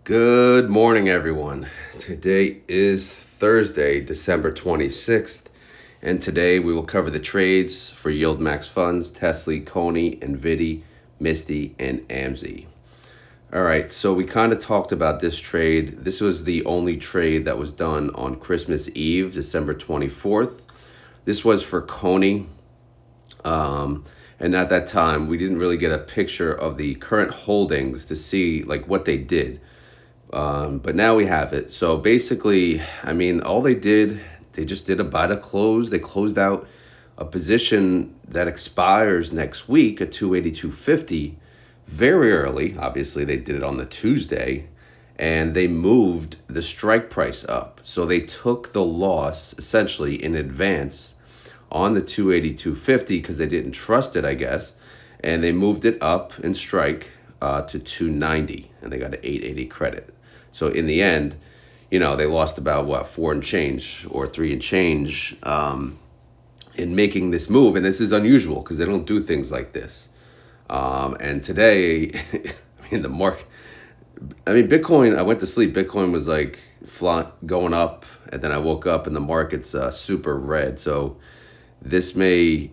Good morning, everyone. Today is Thursday, December 26th, and today we will cover the trades for YieldMax funds, Tesley, Cony, NVDY, Misty, and AMZY. All right, so we kind of talked about this trade. This was the only trade that was done on Christmas Eve, December 24th. This was for Cony. And at that time, we didn't really get a picture of the current holdings to see like what they did. But now we have it. So basically, I mean, all they just did a buy to close. They closed out a position that expires next week at 282.50 very early. Obviously, they did it on the Tuesday, and they moved the strike price up. So they took the loss essentially in advance on the 282.50 because they didn't trust it, I guess, and they moved it up in strike to 290, and they got an 880 credit. So in the end, they lost about 4 and change or 3 and change in making this move. And this is unusual because they don't do things like this. And today, Bitcoin, I went to sleep. Bitcoin was like going up, and then I woke up and the market's super red. So this may,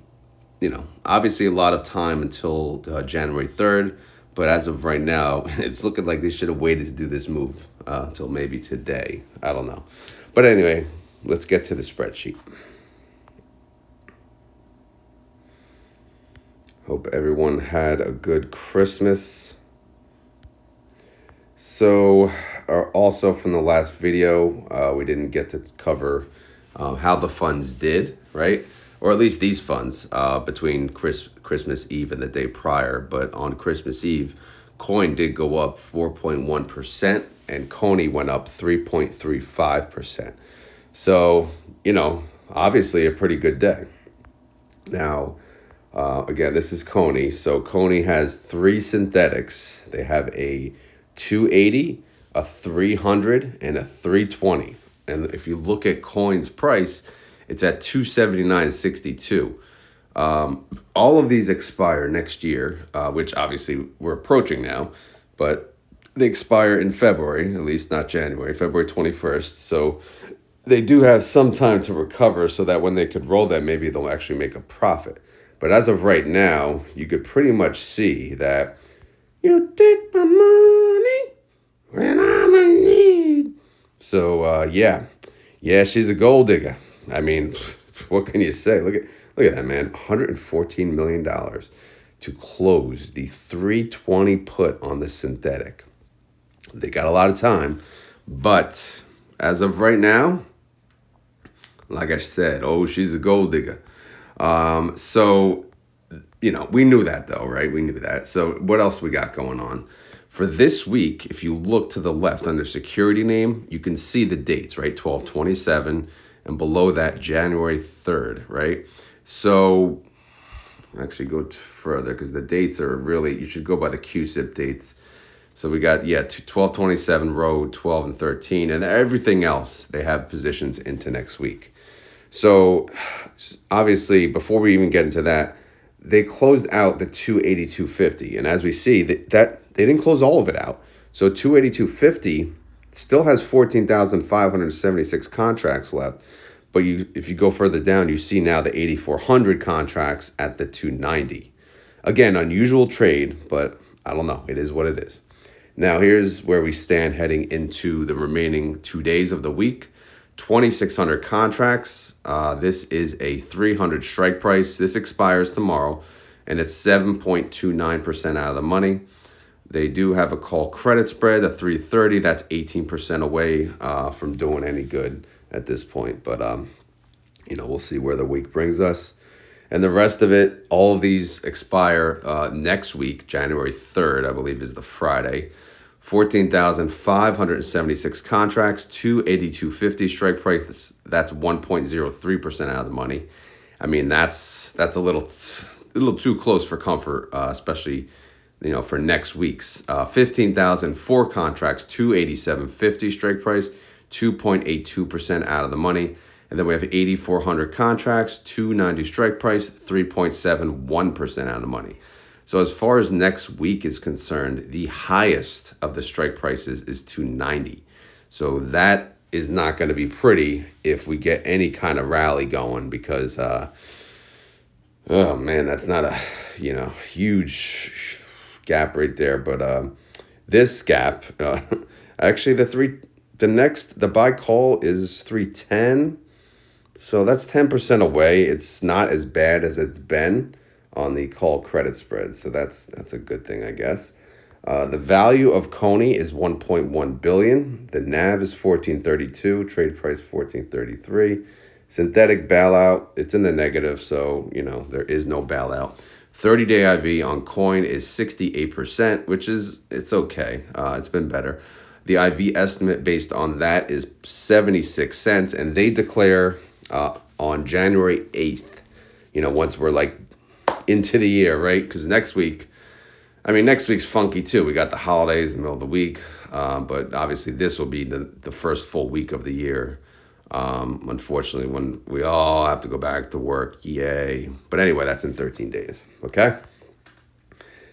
obviously a lot of time until January 3rd. But as of right now, it's looking like they should have waited to do this move until maybe today. I don't know. But anyway, let's get to the spreadsheet. Hope everyone had a good Christmas. So also from the last video, we didn't get to cover how the funds did, right? Or at least these funds between Christmas Eve and the day prior. But on Christmas Eve, Coin did go up 4.1% and Cony went up 3.35%. So, obviously a pretty good day. Now, again, this is Cony. So Cony has 3 synthetics. They have a 280, a 300, and a 320. And if you look at Coin's price, it's at 279.62. All of these expire next year, which obviously we're approaching now, but they expire in February, at least not January, February 21st. So they do have some time to recover so that when they could roll them, maybe they'll actually make a profit. But as of right now, you could pretty much see that you take my money when I'm in need. So, yeah, she's a gold digger. I mean, what can you say? Look at that, man. $114 million to close the 320 put on the synthetic. They got a lot of time, but as of right now, like I said, she's a gold digger. So, we knew that though, right? We knew that. So what else we got going on? For this week, if you look to the left under security name, you can see the dates, right? 12/27. And below that, January 3rd, right? So actually go further because the dates are really, you should go by the QSIP dates. So we got, 12/27, row 12 and 13, and everything else, they have positions into next week. So obviously, before we even get into that, they closed out the 282.50. And as we see, that they didn't close all of it out. So 282.50 still has 14,576 contracts left. But if you go further down, you see now the 8,400 contracts at the 290. Again, unusual trade, but I don't know. It is what it is. Now, here's where we stand heading into the remaining 2 days of the week. 2,600 contracts. This is a 300 strike price. This expires tomorrow, and it's 7.29% out of the money. They do have a call credit spread, a 330. That's 18% away from doing any good at this point. But, we'll see where the week brings us. And the rest of it, all of these expire next week, January 3rd, I believe is the Friday. 14,576 contracts, 282.50 strike price. That's 1.03% out of the money. I mean, that's a little too close for comfort, especially for next week's. 15,004 contracts, 287.50 strike price, 2.82% out of the money. And then we have 8,400 contracts, 290 strike price, 3.71% out of the money. So as far as next week is concerned, the highest of the strike prices is 290. So that is not going to be pretty if we get any kind of rally going, because oh man, that's not a huge gap right there. But this gap, actually the buy call is 310. So that's 10% away. It's not as bad as it's been on the call credit spread. So that's a good thing, I guess. The value of Cony is 1.1 billion. The NAV is 1432. Trade price 1433. Synthetic bailout, it's in the negative, so there is no bailout. 30-day IV on coin is 68%, which it's okay. It's been better. The IV estimate based on that is 76 cents, and they declare on January 8th. Once we're like into the year, right? Because next week's funky too. We got the holidays in the middle of the week, but obviously this will be the first full week of the year. Unfortunately, when we all have to go back to work, yay. But anyway, that's in 13 days, okay?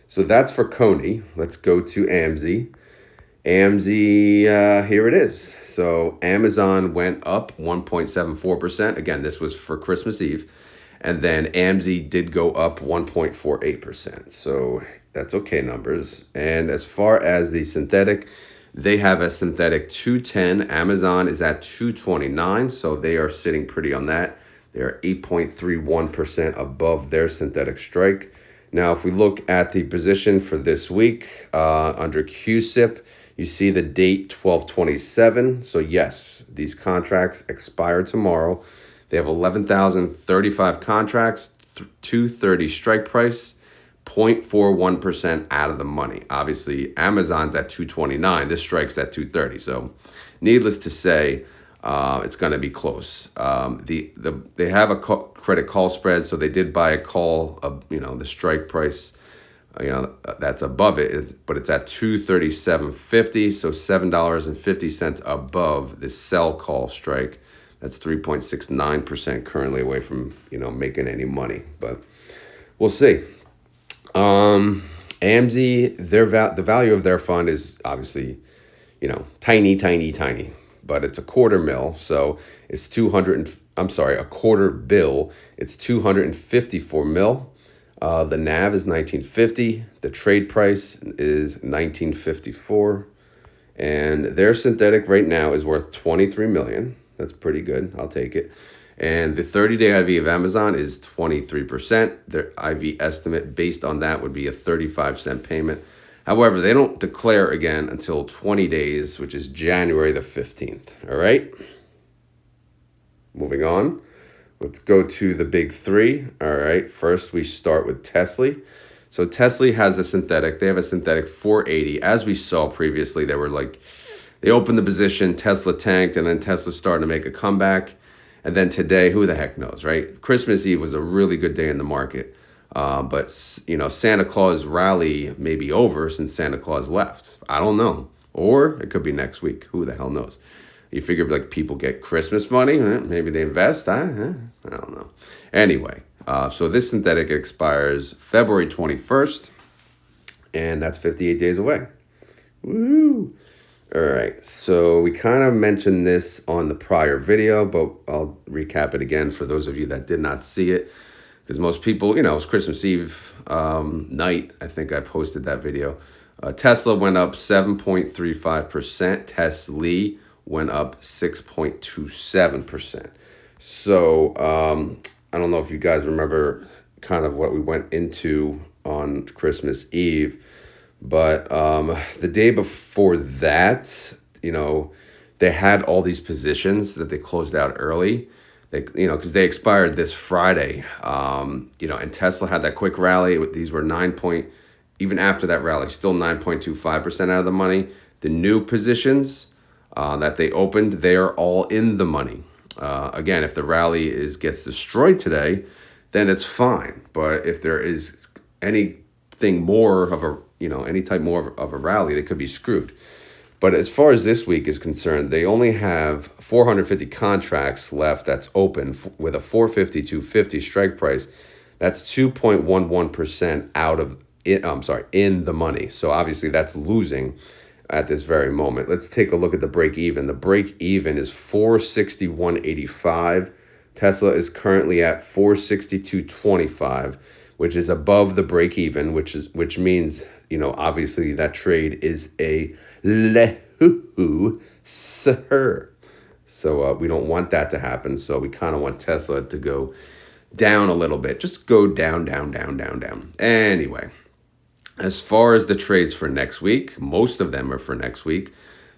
So that's for Cony. Let's go to AMZY. AMZY, here it is. So Amazon went up 1.74%. Again, this was for Christmas Eve. And then AMZY did go up 1.48%. So that's okay numbers. And as far as the synthetic, they have a synthetic 210. Amazon is at 229. So they are sitting pretty on that. They're 8.31% above their synthetic strike. Now, if we look at the position for this week under QSIP, you see the date 12/27. So yes, these contracts expire tomorrow. They have 11,035 contracts, 230 strike price, 0.41% out of the money. Obviously, Amazon's at 229. This strike's at 230. So needless to say, it's going to be close. They have a credit call spread, so they did buy a call of, the strike price, that's above it, but it's at 237.50, so $7.50 above the sell call strike. That's 3.69% currently away from, making any money, but we'll see. AMZY, the value of their fund is obviously, tiny, but it's a quarter mil. So it's a quarter bill. It's 254 mil. The NAV is 1950. The trade price is 1954. And their synthetic right now is worth 23 million. That's pretty good. I'll take it. And the 30-day IV of Amazon is 23%. Their IV estimate based on that would be a 35-cent payment. However, they don't declare again until 20 days, which is January the 15th. All right. Moving on. Let's go to the big three. All right. First, we start with Tesley. So Tesley has a synthetic. They have a synthetic 480. As we saw previously, they opened the position, Tesla tanked, and then Tesla started to make a comeback. And then today, who the heck knows, right? Christmas Eve was a really good day in the market. But Santa Claus rally may be over since Santa Claus left. I don't know. Or it could be next week. Who the hell knows? You figure like people get Christmas money. Maybe they invest. I don't know. Anyway, so this synthetic expires February 21st. And that's 58 days away. Woo! All right, so we kind of mentioned this on the prior video, but I'll recap it again for those of you that did not see it. Because most people, it was Christmas Eve night. I think I posted that video. Tesla went up 7.35%. TSLY went up 6.27%. So I don't know if you guys remember kind of what we went into on Christmas Eve. But the day before that, they had all these positions that they closed out early. Because they expired this Friday. And Tesla had that quick rally. These were even after that rally, still 9.25% out of the money. The new positions that they opened, they are all in the money. Again, if the rally gets destroyed today, then it's fine. But if there is anything more of any type more of a rally, they could be screwed. But as far as this week is concerned, they only have 450 contracts left that's open with a 450 to 50 strike price. That's 2.11% out of in the money. So obviously that's losing at this very moment. Let's take a look at the break even. The break even is 461.85. Tesla is currently at 462.25, which is above the break even, which means, obviously that trade is a sir. So we don't want that to happen. So we kind of want Tesla to go down a little bit. Just go down, down, down, down, down. Anyway, as far as the trades for next week, most of them are for next week.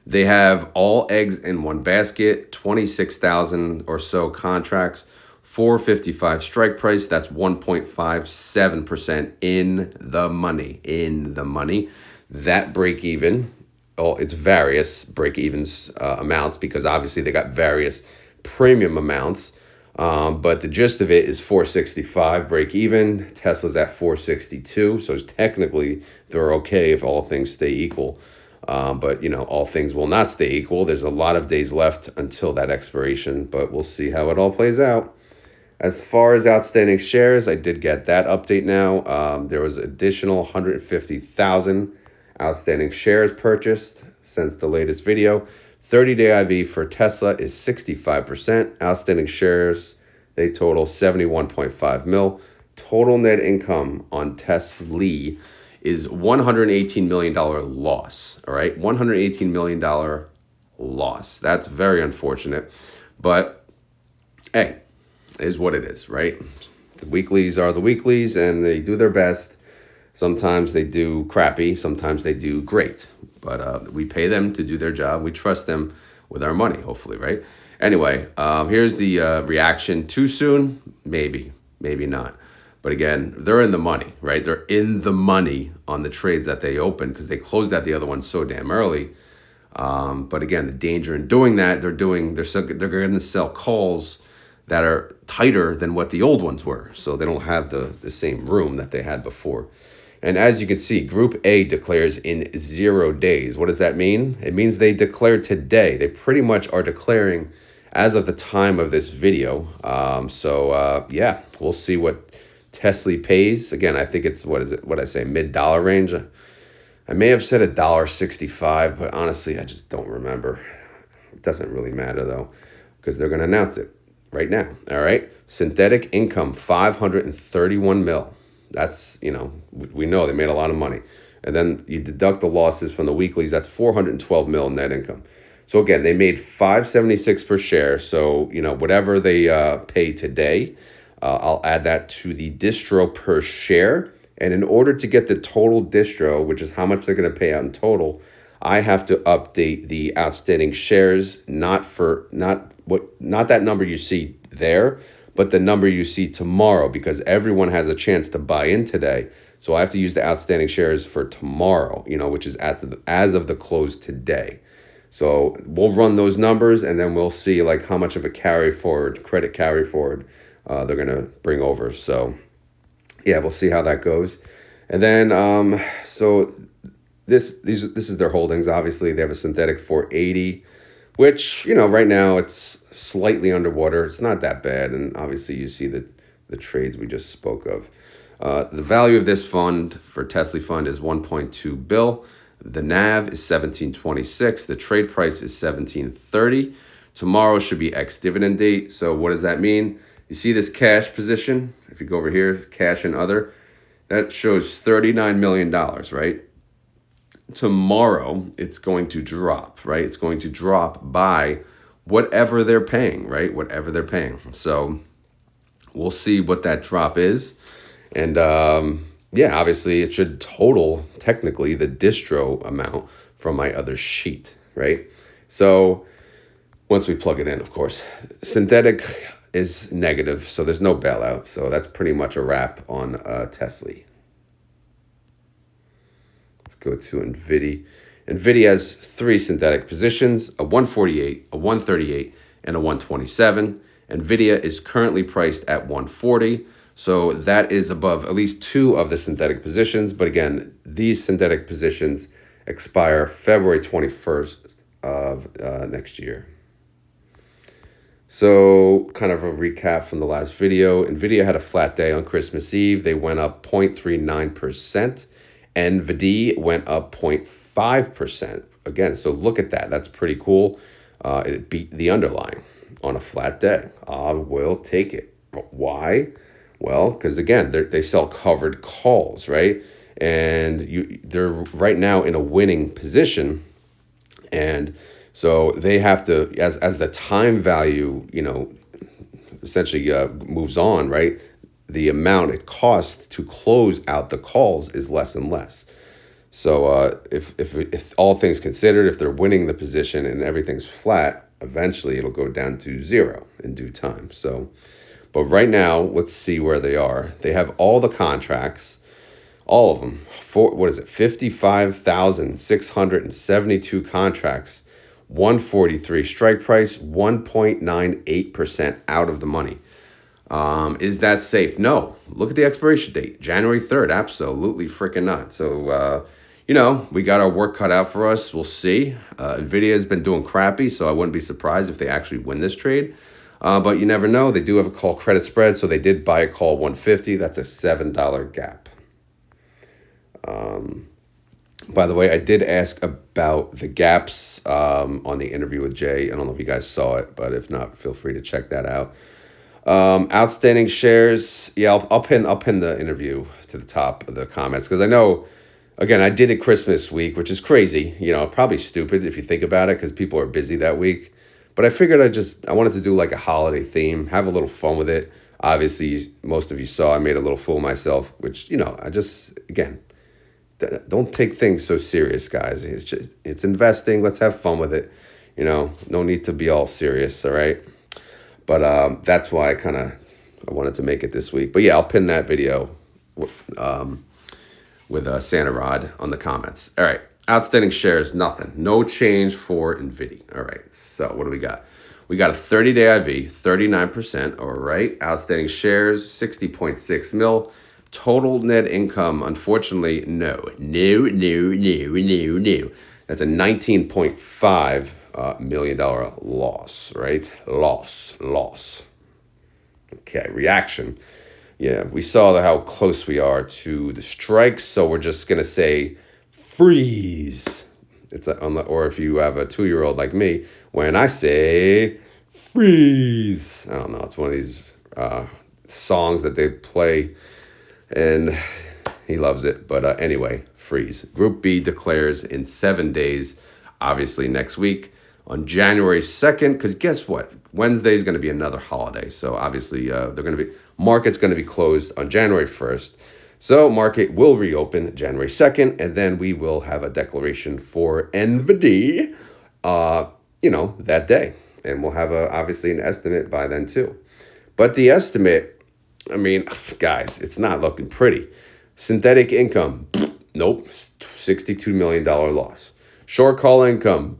They have all eggs in one basket, 26,000 or so contracts, 455 strike price. That's 1.57% in the money. In the money. That break even, it's various break evens amounts, because obviously they got various premium amounts. But the gist of it is 465 break even. Tesla's at 462. So technically they're okay if all things stay equal. But all things will not stay equal. There's a lot of days left until that expiration, but we'll see how it all plays out. As far as outstanding shares, I did get that update now. There was additional 150,000 outstanding shares purchased since the latest video. 30-day IV for Tesla is 65%. Outstanding shares, they total 71.5 mil. Total net income on Tesley is $118 million loss. All right, $118 million loss. That's very unfortunate, but hey, is what it is, right? The weeklies are the weeklies, and they do their best. Sometimes they do crappy, sometimes they do great, but we pay them to do their job. We trust them with our money, hopefully, right? Anyway, here's the reaction. Too soon? Maybe, maybe not. But again, they're in the money, right? They're in the money on the trades that they opened, because they closed out the other one so damn early. But again, the danger in doing that, they're going to sell calls that are tighter than what the old ones were. So they don't have the same room that they had before. And as you can see, Group A declares in 0 days. What does that mean? It means they declared today. They pretty much are declaring as of the time of this video. Yeah, we'll see what Tesley pays. Again, I think it's, mid-dollar range. I may have said $1.65, but honestly, I just don't remember. It doesn't really matter, though, because they're going to announce it right now. All right. Synthetic income, 531 mil. That's, we know they made a lot of money. And then you deduct the losses from the weeklies. That's 412 mil net income. So again, they made 576 per share. So, whatever they pay today, I'll add that to the distro per share. And in order to get the total distro, which is how much they're going to pay out in total, I have to update the outstanding shares, not that number you see there, but the number you see tomorrow, because everyone has a chance to buy in today. So I have to use the outstanding shares for tomorrow, which is as of the close today. So we'll run those numbers, and then we'll see like how much of a credit carry forward they're going to bring over. So yeah, we'll see how that goes. And then so this is their holdings. Obviously, they have a synthetic 480, which, right now it's slightly underwater. It's not that bad. And obviously you see the trades we just spoke of. The value of this fund for Tesley fund is 1.2 bill. The NAV is 1726. The trade price is 1730. Tomorrow should be ex-dividend date. So what does that mean? You see this cash position? If you go over here, cash and other, that shows $39 million, right? Tomorrow, it's going to drop, right? It's going to drop by whatever they're paying, right? Whatever they're paying. So we'll see what that drop is. And yeah, obviously it should total technically the distro amount from my other sheet, right? So once we plug it in, of course, synthetic is negative, so there's no bailout. So that's pretty much a wrap on Tesley. Let's go to NVDY. NVIDIA has 3 synthetic positions, a 148, a 138, and a 127. NVIDIA is currently priced at 140. So that is above at least 2 of the synthetic positions. But again, these synthetic positions expire February 21st of next year. So kind of a recap from the last video. Nvidia had a flat day on Christmas Eve. They went up 0.39%. NVDY went up 0.5%. Again, so look at that. That's pretty cool. It beat the underlying on a flat day. I will take it. Why? Well, because again, they sell covered calls, right? And they're right now in a winning position. And so they have to, as the time value, essentially moves on, right? The amount it costs to close out the calls is less and less. So if all things considered, if they're winning the position and everything's flat, eventually it'll go down to zero in due time. So, but right now, let's see where they are. They have all the contracts, all of them. What is it? 55,672 contracts, 143 strike price, 1.98% out of the money. Is that safe? No. Look at the expiration date, January 3rd. Absolutely freaking not. So, we got our work cut out for us. We'll see. Nvidia has been doing crappy, so I wouldn't be surprised if they actually win this trade. But you never know. They do have a call credit spread, so they did buy a call 150. That's a $7 gap. By the way, I did ask about the gaps on the interview with Jay. I don't know if you guys saw it, but if not, feel free to check that out. Outstanding shares. Yeah, I'll pin the interview to the top of the comments because I know, again, I did it Christmas week, which is crazy. Probably stupid if you think about it because people are busy that week. But I figured I wanted to do like a holiday theme, have a little fun with it. Obviously, most of you saw I made a little fool of myself, which, I just, again, don't take things so serious, guys. It's investing. Let's have fun with it. No need to be all serious, all right? But that's why I wanted to make it this week. But yeah, I'll pin that video with Santa Rod on the comments. All right, outstanding shares, nothing. No change for NVIDIA. All right, so what do we got? We got a 30-day IV, 39%. All right, outstanding shares, 60.6 mil. Total net income, unfortunately, no. That's a $19.5 million loss, right? Loss. Okay, reaction. Yeah, we saw how close we are to the strikes, so we're just going to say freeze. Or if you have a 2-year-old like me, when I say freeze. I don't know, it's one of these songs that they play and he loves it. But anyway, freeze. Group B declares in 7 days, obviously next week, on January 2nd, because guess what? Wednesday is going to be another holiday. So obviously market's going to be closed on January 1st. So market will reopen January 2nd, and then we will have a declaration for NVDY, that day. And we'll have obviously an estimate by then too. But the estimate, guys, it's not looking pretty. Synthetic income, nope, $62 million loss. Short call income,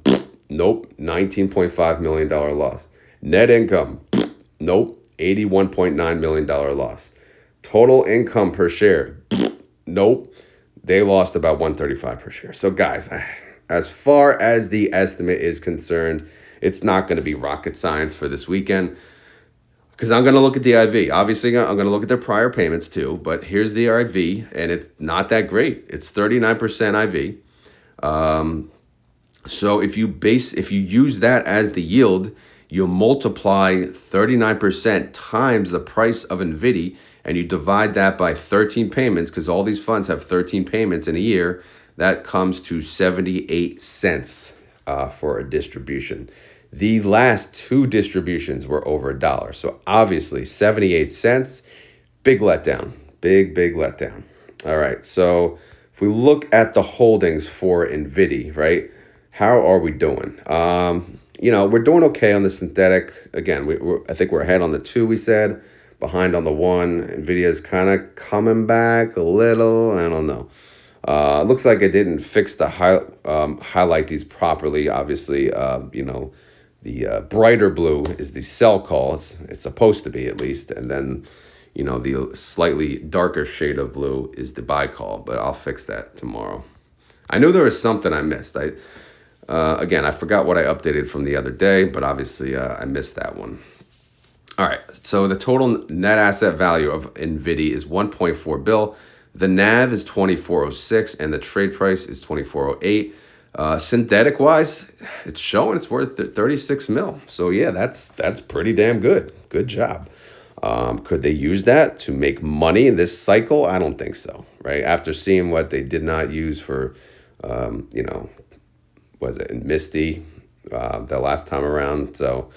nope, $19.5 million loss. Net income, nope, $81.9 million loss. Total income per share, nope, they lost about $135 per share. So guys, as far as the estimate is concerned, it's not going to be rocket science for this weekend. Because I'm going to look at the IV. Obviously, I'm going to look at their prior payments too. But here's the IV, and it's not that great. It's 39% IV. So if you use that as the yield, you multiply 39% times the price of NVIDIA, and you divide that by 13 payments, because all these funds have 13 payments in a year. That comes to 78 cents for a distribution. The last 2 distributions were over $1. So obviously 78 cents, big letdown, big letdown. All right. So if we look at the holdings for NVIDIA, right? How are we doing? We're doing okay on the synthetic. Again, I think we're ahead on the 2, we said, behind on the 1. NVIDIA is kind of coming back a little. I don't know. Looks like I didn't fix the highlight these properly. Obviously, the brighter blue is the sell call. It's supposed to be, at least. And then, the slightly darker shade of blue is the buy call. But I'll fix that tomorrow. I knew there was something I missed. I forgot what I updated from the other day, but obviously I missed that one. All right, so the total net asset value of NVDY is 1.4 bill. The NAV is 2406 and the trade price is 2408. Synthetic wise, it's showing it's worth 36 mil. So yeah, that's pretty damn good. Good job. Could they use that to make money in this cycle? I don't think so, right? After seeing what they did not use for, was it in Misty the last time around? So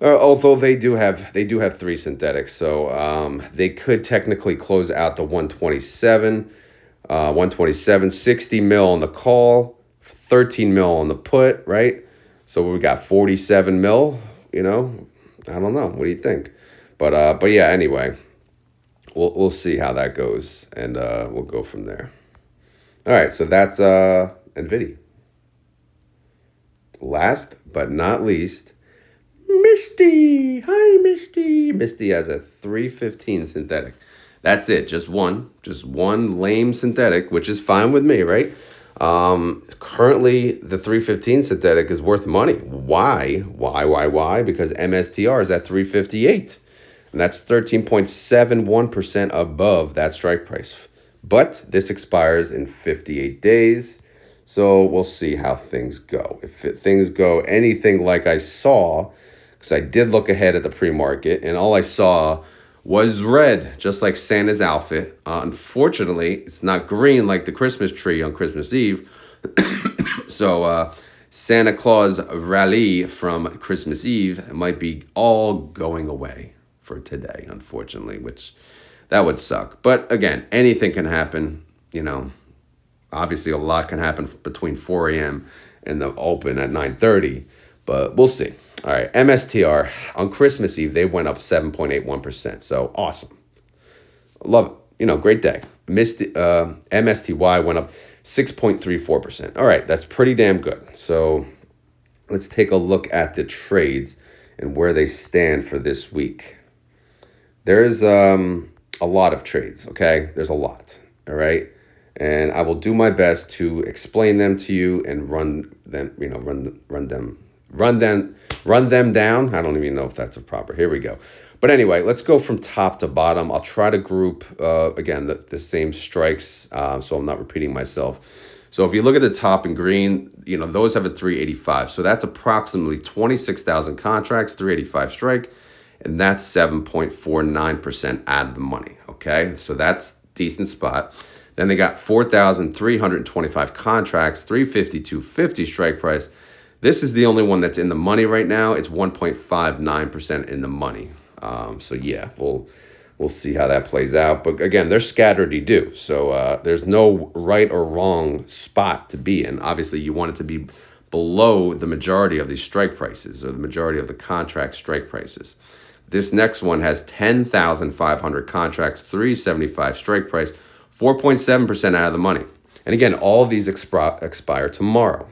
although they do have 3 synthetics, so they could technically close out the 127, 60 mil on the call, 13 mil on the put, right? So we got 47 mil. I don't know. What do you think? But yeah. Anyway, we'll see how that goes, and we'll go from there. All right. So that's NVIDIA. Last but not least, Misty. Hi, Misty. Misty has a 315 synthetic. That's it. Just one lame synthetic, which is fine with me, right? Currently, the 315 synthetic is worth money. Why? Because MSTR is at 358. And that's 13.71% above that strike price. But this expires in 58 days. So we'll see how things go. If things go anything like I saw, because I did look ahead at the pre-market, and all I saw was red, just like Santa's outfit. Unfortunately, it's not green like the Christmas tree on Christmas Eve. So Santa Claus rally from Christmas Eve might be all going away for today, unfortunately, which that would suck. But again, anything can happen. Obviously a lot can happen between 4 a.m. and the open at 9:30, but we'll see. All right, MSTR on Christmas Eve, they went up 7.81%. So awesome. Love it. Great day. MSTY went up 6.34%. All right, that's pretty damn good. So let's take a look at the trades and where they stand for this week. There's a lot of trades, okay? There's a lot, all right? And I will do my best to explain them to you and run them down. I don't even know if that's a proper. Here we go. But anyway, let's go from top to bottom. I'll try to group, again, the same strikes, so I'm not repeating myself. So if you look at the top in green, those have a 385. So that's approximately 26,000 contracts, 385 strike, and that's 7.49% out of the money, okay? So that's decent spot. Then they got 4,325 contracts, 352.50 strike price. This is the only one that's in the money right now. It's 1.59% in the money. So yeah, we'll see how that plays out. But again, they're scattered-y-do. So there's no right or wrong spot to be in. Obviously, you want it to be below the majority of these strike prices or the majority of the contract strike prices. This next one has 10,500 contracts, 375 strike price, 4.7% out of the money. And again, all of these expire tomorrow.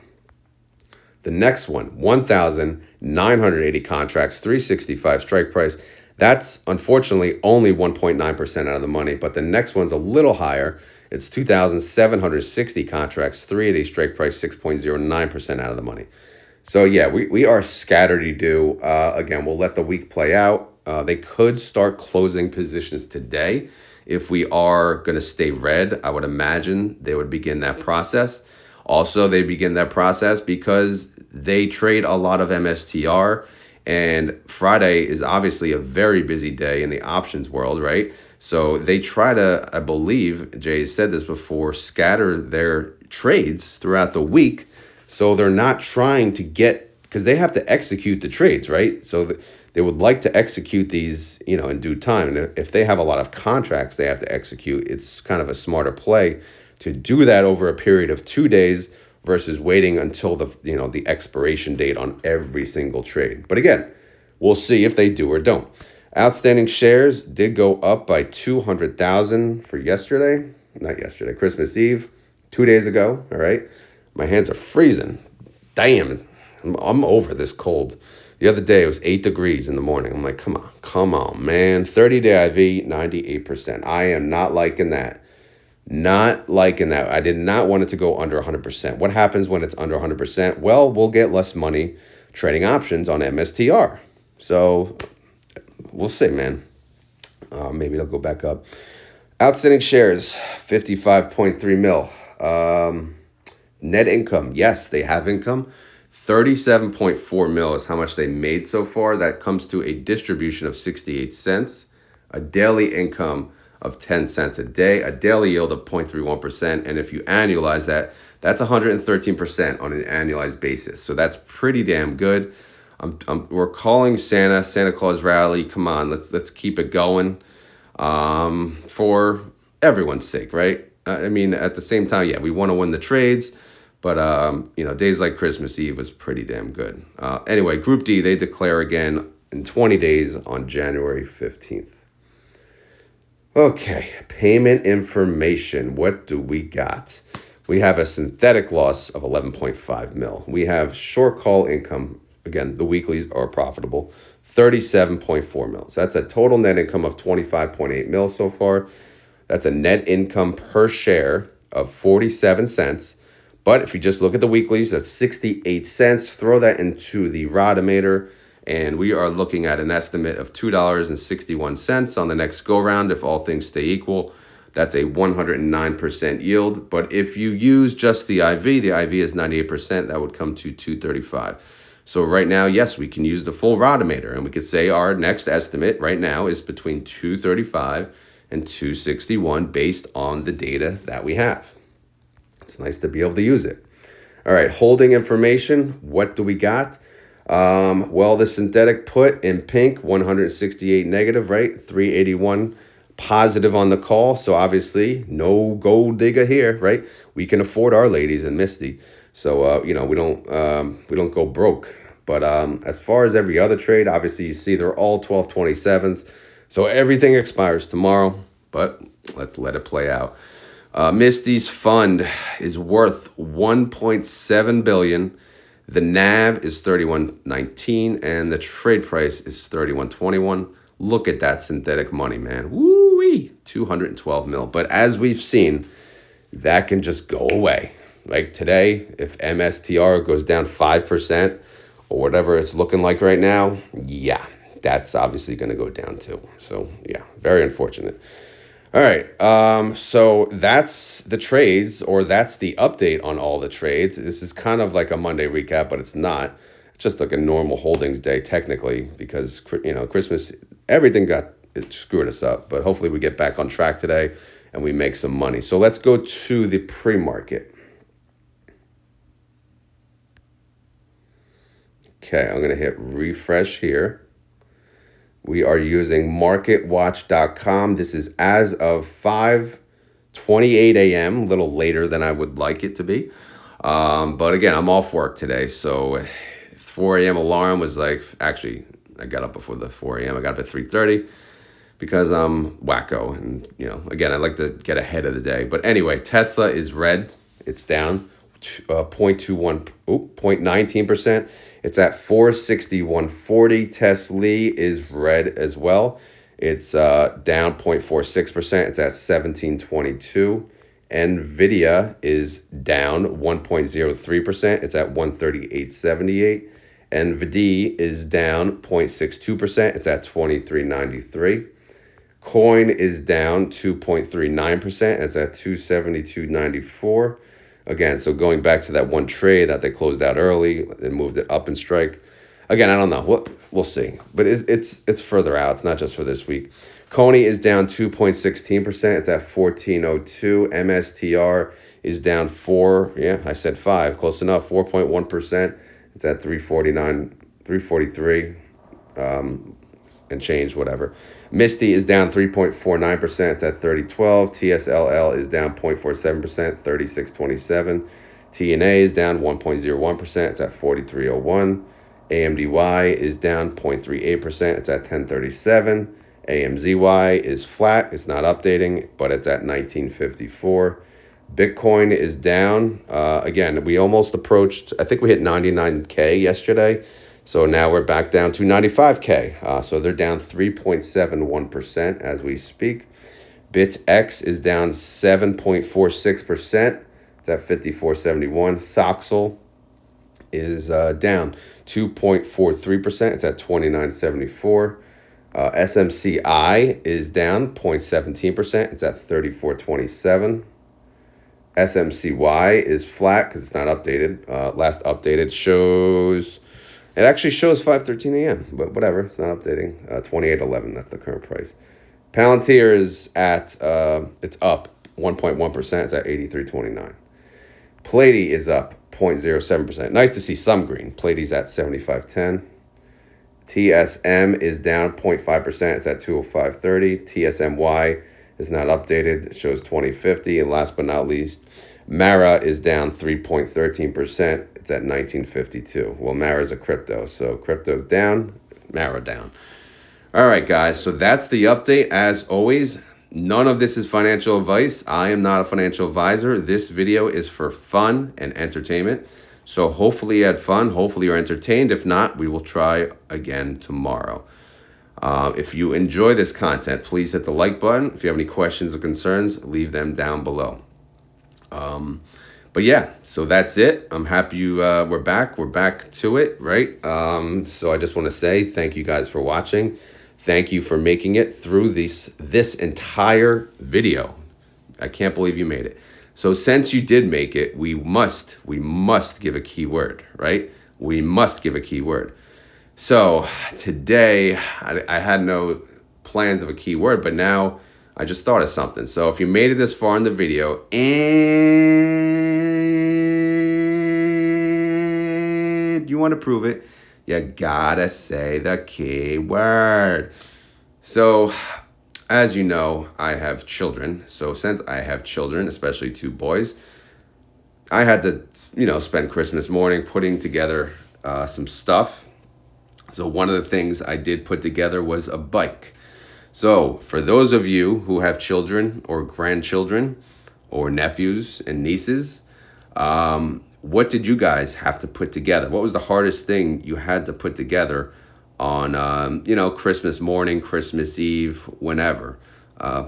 The next one, 1,980 contracts, 365 strike price. That's unfortunately only 1.9% out of the money, but the next one's a little higher. It's 2,760 contracts, 380 strike price, 6.09% out of the money. So yeah, we are scattered-y-do. Again, we'll let the week play out. They could start closing positions today. If we are going to stay red, I would imagine they would begin that process. Also, they begin that process because they trade a lot of MSTR, and Friday is obviously a very busy day in the options world, right? So they try to, I believe, Jay has said this before, scatter their trades throughout the week. So they're not trying to get, because they have to execute the trades, right? So they would like to execute these, in due time. And if they have a lot of contracts they have to execute, it's kind of a smarter play to do that over a period of 2 days versus waiting until the expiration date on every single trade. But again, we'll see if they do or don't. Outstanding shares did go up by 200,000 for Christmas Eve, 2 days ago, all right? My hands are freezing. Damn, I'm over this cold. The other day, it was 8 degrees in the morning. I'm like, come on, man. 30-day IV, 98%. I am not liking that. Not liking that. I did not want it to go under 100%. What happens when it's under 100%? Well, we'll get less money trading options on MSTR. So we'll see, man. Maybe it'll go back up. Outstanding shares, 55.3 mil. Net income, yes, they have income. 37.4 mil is how much they made so far. That comes to a distribution of 68 cents. A daily income of 10 cents a day, a daily yield of 0.31%. And if you annualize that, that's 113% on an annualized basis. So that's pretty damn good. We're calling Santa Claus rally. Come on, let's keep it going, for everyone's sake, right? I mean, at the same time, yeah, we want to win the trades, but days like Christmas Eve was pretty damn good. Anyway, Group D, they declare again in 20 days on January 15th. Okay, payment information. What do we got? We have a synthetic loss of 11.5 mil. We have short call income. Again, the weeklies are profitable. 37.4 mil. So that's a total net income of 25.8 mil so far. That's a net income per share of 47 cents. But if you just look at the weeklies, that's 68 cents. Throw that into the Rodometer, and we are looking at an estimate of $2.61 on the next go round if all things stay equal. That's a 109% yield. But if you use just the IV is 98%. That would come to 235. So right now, yes, we can use the full Rodometer, and we could say our next estimate right now is between 235 and 261 based on the data that we have. It's nice to be able to use it. All right, holding information. What do we got? Well, the synthetic put in pink, 168 negative, right? 381 positive on the call. So obviously no gold digger here, right? We can afford our ladies in Misty. So, we don't go broke. But as far as every other trade, obviously you see they're all 1227s. So everything expires tomorrow, but let's let it play out. Misty's fund is worth 1.7 billion. The NAV is 31.19 and the trade price is 31.21. Look at that synthetic money, man. Woo-wee, 212 mil. But as we've seen, that can just go away. Like today, if MSTR goes down 5% or whatever it's looking like right now, yeah, that's obviously going to go down too. So yeah, very unfortunate. All right, so that's the trades, or that's the update on all the trades. This is kind of like a Monday recap, but it's not. It's just like a normal holdings day technically because, Christmas, everything it screwed us up. But hopefully we get back on track today and we make some money. So let's go to the pre-market. Okay, I'm going to hit refresh here. We are using marketwatch.com. This is as of 5:28 a.m., a little later than I would like it to be. But again, I'm off work today. So 4 a.m. alarm was actually, I got up before the 4 a.m. I got up at 3:30 because I'm wacko. And, again, I like to get ahead of the day. But anyway, Tesla is red. It's down 0.19%. It's at 461.40. Tesley is red as well. It's down 0.46%. It's at 1722. Nvidia is down 1.03%. It's at 138.78. NVDY is down 0.62%. It's at 23.93. Coin is down 2.39%. It's at 272.94. Again, so going back to that one trade that they closed out early and moved it up in strike. Again, I don't know. We'll see. But it's further out. It's not just for this week. Cony is down 2.16%. It's at 1402. MSTR is down 4. Yeah, I said 5. Close enough. 4.1%. It's at 343. And change, whatever. Misty is down 3.49%. It's at 3012. TSLY is down 0.47%, 3627. TNA is down 1.01%. It's at 4301. AMZY is down 0.38%. It's at 1037. AMZY is flat. It's not updating, but it's at 1954. Bitcoin is down. Again, we almost approached, I think we hit 99K yesterday. So now we're back down to 95K. So they're down 3.71% as we speak. BitX is down 7.46%. It's at 54.71. Soxel is down 2.43%. It's at 29.74. SMCI is down 0.17%. It's at 34.27. SMCY is flat because it's not updated. Last updated shows, it actually shows 5:13 a.m., but whatever, it's not updating. 28.11, that's the current price. Palantir is at, it's up 1.1%. It's at 83.29. Plady is up 0.07%. Nice to see some green. Plady's at 75.10. TSM is down 0.5%. It's at 205.30. TSMY is not updated. It shows 20.50. And last but not least, Mara is down 3.13%. It's at 19.52. Well, Mara's a crypto, so crypto's down, Mara down. All right, guys, so that's the update. As always, none of this is financial advice. I am not a financial advisor. This video is for fun and entertainment. So hopefully you had fun. Hopefully you're entertained. If not, we will try again tomorrow. If you enjoy this content, please hit the like button. If you have any questions or concerns, leave them down below. But yeah, so that's it. I'm happy we're back. We're back to it, right? So I just want to say thank you guys for watching. Thank you for making it through this entire video. I can't believe you made it. So since you did make it, we must give a keyword, right? We must give a keyword. So today, I had no plans of a keyword, but now I just thought of something. So if you made it this far in the video and you want to prove it, you gotta say the keyword. So as you know, I have children. So since I have children, especially two boys, I had to, spend Christmas morning putting together some stuff. So one of the things I did put together was a bike. So for those of you who have children or grandchildren or nephews and nieces, what did you guys have to put together? What was the hardest thing you had to put together on, Christmas morning, Christmas Eve, whenever?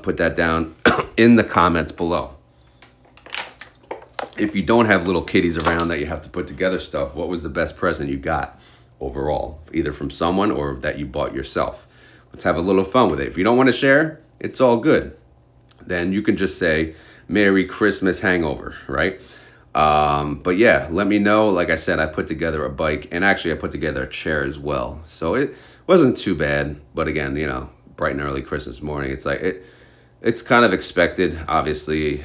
Put that down in the comments below. If you don't have little kiddies around that you have to put together stuff, what was the best present you got overall, either from someone or that you bought yourself? Let's have a little fun with it. If you don't want to share, it's all good. Then you can just say, Merry Christmas hangover, right? But yeah, let me know. Like I said, I put together a bike, and actually I put together a chair as well. So it wasn't too bad. But again, bright and early Christmas morning, it's like it's kind of expected, obviously.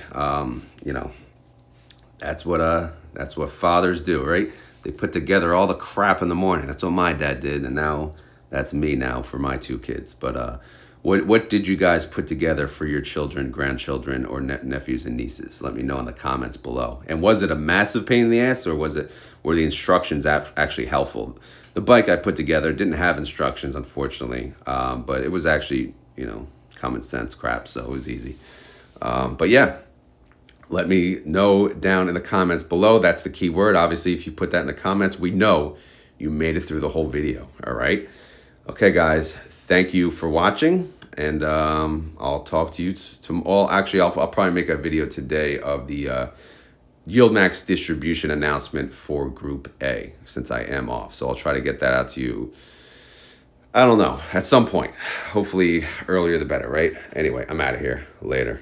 That's what fathers do, right? They put together all the crap in the morning. That's what my dad did, and now that's me now for my two kids. But what did you guys put together for your children, grandchildren, or nephews and nieces? Let me know in the comments below. And was it a massive pain in the ass, or were the instructions actually helpful? The bike I put together didn't have instructions, unfortunately, but it was actually, common sense crap, so it was easy. But yeah, let me know down in the comments below. That's the key word. Obviously, if you put that in the comments, we know you made it through the whole video, all right? Okay, guys, thank you for watching, and I'll talk to you tomorrow. Actually, I'll probably make a video today of the YieldMax distribution announcement for Group A, since I am off. So I'll try to get that out to you, I don't know, at some point. Hopefully earlier the better, right? Anyway, I'm out of here. Later.